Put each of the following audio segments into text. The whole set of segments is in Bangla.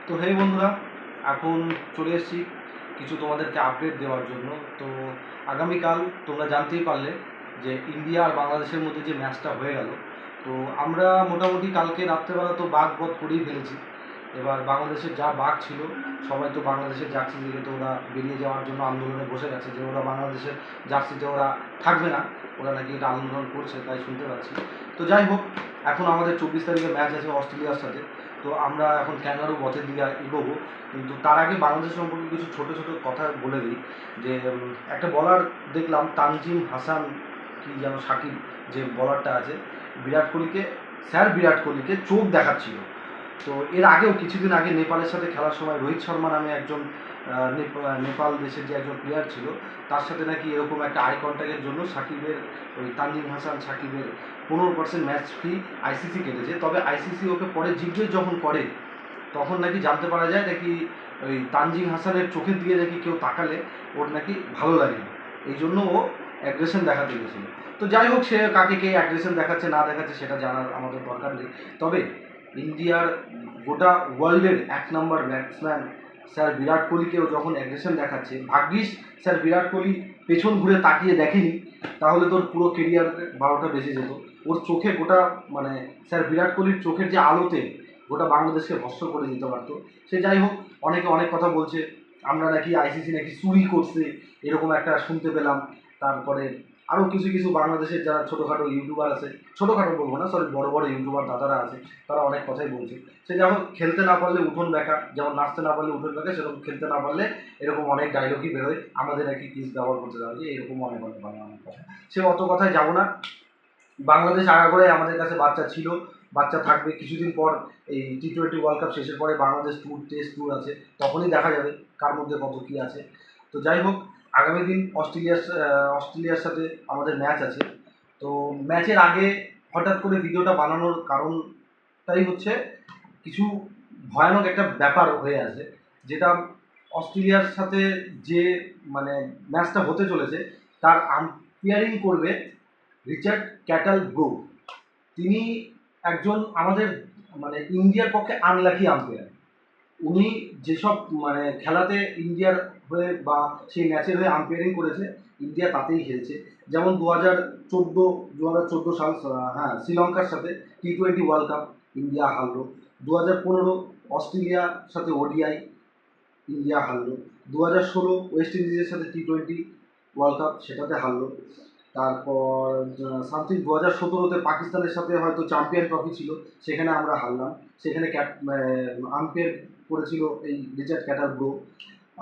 তো হে বন্ধুরা, এখন চলে এসেছি কিছু তোমাদেরকে আপডেট দেওয়ার জন্য। তো আগামীকাল তোমরা জানতেই পারলে যে ইন্ডিয়া আর বাংলাদেশের মধ্যে যে ম্যাচটা হয়ে গেল। তো আমরা মোটামুটি কালকে রাত্রেবেলা তো বাঘ বধ করেই ফেলেছি। এবার বাংলাদেশের যা বাঘ ছিল সবাই তো বাংলাদেশের জার্সি দিকে তো ওরা বেরিয়ে যাওয়ার জন্য আন্দোলনে বসে গেছে, যে ওরা বাংলাদেশের জার্সিতে ওরা থাকবে না, ওরা নাকি এটা আন্দোলন করছে, তাই শুনতে পাচ্ছি। তো যাই হোক, এখন আমাদের 24 তারিখে ম্যাচ আছে অস্ট্রেলিয়ার সাথে। তো আমরা এখন ক্যাঙ্গারু বধের দিকে এগোবো, কিন্তু তার আগে বাংলাদেশ সম্পর্কে কিছু ছোটো ছোটো কথা বলে দিই। যে একটা বলার দেখলাম, তানজিম হাসান কি যেন সাকিব, যে বলারটা আছে, বিরাট কোহলিকে চোখ দেখাচ্ছিল। তো এর আগেও কিছুদিন আগে নেপালের সাথে খেলার সময় রোহিত শর্মা নামে একজন নেপাল দেশের যে একজন প্লেয়ার ছিল, তার সাথে নাকি এরকম একটা আই কন্ট্যাক্টের জন্য সাকিবের, ওই তানজিম হাসান সাকিবের 15% ম্যাচ ফি আইসিসি কেটেছে। তবে আইসিসি ওকে পরে জিজ্ঞেস যখন করে, তখন নাকি জানতে পারা যায় নাকি ওই তানজিম হাসানের চোখের দিকে নাকি কেউ তাকালে ওর নাকি ভালো লাগে না, এই জন্য ও অ্যাগ্রেশন দেখাতে গেছিল। তো যাই হোক, সে কাকে কে অ্যাগ্রেশন দেখাচ্ছে না দেখাচ্ছে সেটা জানার আমাদের দরকার নেই। তবে ইন্ডিয়ার গোটা ওয়ার্ল্ডের 1 নম্বর ব্যাটসম্যান স্যার বিরাট কোহলিকেও যখন অ্যাগ্রেশন দেখাচ্ছে, ভাগ্যিস স্যার বিরাট কোহলি পেছন ঘুরে তাকিয়ে দেখেনি, তাহলে তোর পুরো কেরিয়ার 12টা বেজে যেত। ওর চোখে গোটা, মানে স্যার বিরাট কোহলির চোখের যে আলোতে গোটা বাংলাদেশকে ভস্ম করে দিতে পারতো। সে যাই হোক, অনেকে অনেক কথা বলছে, আমরা নাকি আইসিসি নাকি চুরি করছে, এরকম একটা শুনতে পেলাম। তারপরে আরও কিছু কিছু বাংলাদেশের যারা ছোটোখাটো ইউটিউবার আছে, ছোটোখাটো বলবো না, সরি, বড় বড় ইউটিউবার দাদারা আছে, তারা অনেক কথাই বলছে। সে যেমন খেলতে না পারলে উঠোন বেঁকা, যেমন নাচতে না পারলে উঠোন বেঁকা, সেরকম খেলতে না পারলে এরকম অনেক ডায়লগই বেরোয়, আমাদের নাকি পিস ব্যবহার করতে যাবে, এরকম অনেক অনেক অনেক অনেক কথা। সে অত কথায় যাবো না। বাংলাদেশ আগাগোড়ায় আমাদের কাছে বাচ্চা ছিল, বাচ্চা থাকবে। কিছুদিন পর এই T20 ওয়ার্ল্ড কাপ শেষের পরে বাংলাদেশ ট্যুর, টেস্ট ট্যুর আছে, তখনই দেখা যাবে কার মধ্যে কত কী আছে। তো যাই হোক, আগামী দিন অস্ট্রেলিয়ার সাথে আমাদের ম্যাচ আছে। তো ম্যাচের আগে হঠাৎ করে ভিডিওটা বানানোর কারণটাই হচ্ছে, কিছু ভয়ানক একটা ব্যাপার হয়ে আছে, যেটা অস্ট্রেলিয়ার সাথে যে, মানে ম্যাচটা হতে চলেছে, তার আম্পায়ারিং করবে রিচার্ড ক্যাটালব্রো। তিনি একজন আমাদের, মানে ইন্ডিয়ার পক্ষে আনলাকি আম্পায়ার। উনি যেসব, মানে খেলাতে ইন্ডিয়ার হয়ে বা সেই ম্যাচের হয়ে আম্পায়ারিং করেছে, ইন্ডিয়া তাতেই খেলছে। যেমন 2014 সাল, হ্যাঁ, শ্রীলঙ্কার সাথে T20 ওয়ার্ল্ড কাপ ইন্ডিয়া হারলো। 2015 অস্ট্রেলিয়ার সাথে ওডিআই ইন্ডিয়া হারলো। 2016 ওয়েস্ট ইন্ডিজের সাথে T20 ওয়ার্ল্ড কাপ, সেটাতে হারলো। তারপর সামথিং 2017-তে পাকিস্তানের সাথে হয়তো চ্যাম্পিয়ন ট্রফি ছিল, সেখানে আমরা হারলাম। সেখানে আম্পায়ার করেছিল এই রিচার্ড ক্যাটালব্রো।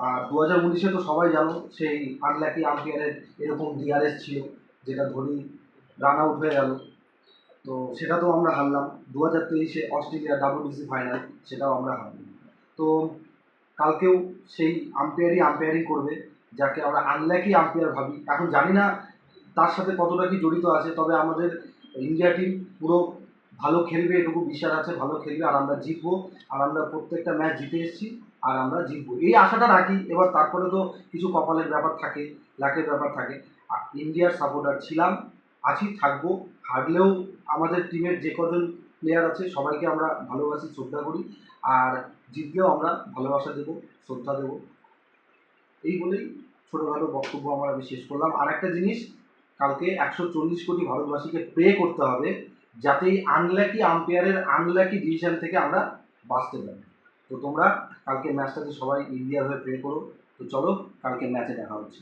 আর 2019-এ তো সবাই জানো, সেই আনলাকি আম্পায়ারের এরকম ডিআরএস ছিল, যেটা ধোনি রান আউট হয়ে গেল। তো সেটাতেও আমরা হারলাম। 2023-এ অস্ট্রেলিয়া WBC ফাইনাল, সেটাও আমরা হারলাম। তো কালকেও সেই আম্পায়ারিং করবে, যাকে আমরা আনলাকি আম্পায়ার ভাবি। এখন জানি না তার সাথে কতটা কি জড়িত আছে, তবে আমাদের ইন্ডিয়া টিম পুরো ভালো খেলবে, এটুকু বিশ্বাস আছে, ভালো খেলবে, আর আমরা জিতবো। আর আমরা প্রত্যেকটা ম্যাচ জিতে এসেছি, আর আমরা জিতবো, এই আশাটা রাখি। এবার তারপরে তো কিছু কপালের ব্যাপার থাকে, লাকের ব্যাপার থাকে। ইন্ডিয়ার সাপোর্টার ছিলাম, আছি, থাকবো। হারলেও আমাদের টিমের যে কজন প্লেয়ার আছে সবাইকে আমরা ভালোবাসি, শ্রদ্ধা করি। আর জিতলেও আমরা ভালোবাসা দেবো, শ্রদ্ধা দেবো। এই বলেই ছোটোখাটো বক্তব্য আমি শেষ করলাম। আর একটা জিনিস, কালকে 140 কোটি ভারতবাসীকে প্রে করতে হবে, যাতে এই আনলাকি আম্পায়ারের আনলাকি ডিসিশন থেকে আমরা বাঁচতে পারি। তো তোমরা কালকে ম্যাচটাতে সবাই ইন্ডিয়ার হয়ে প্রে করো। তো চলো, কালকে ম্যাচে দেখা হচ্ছে।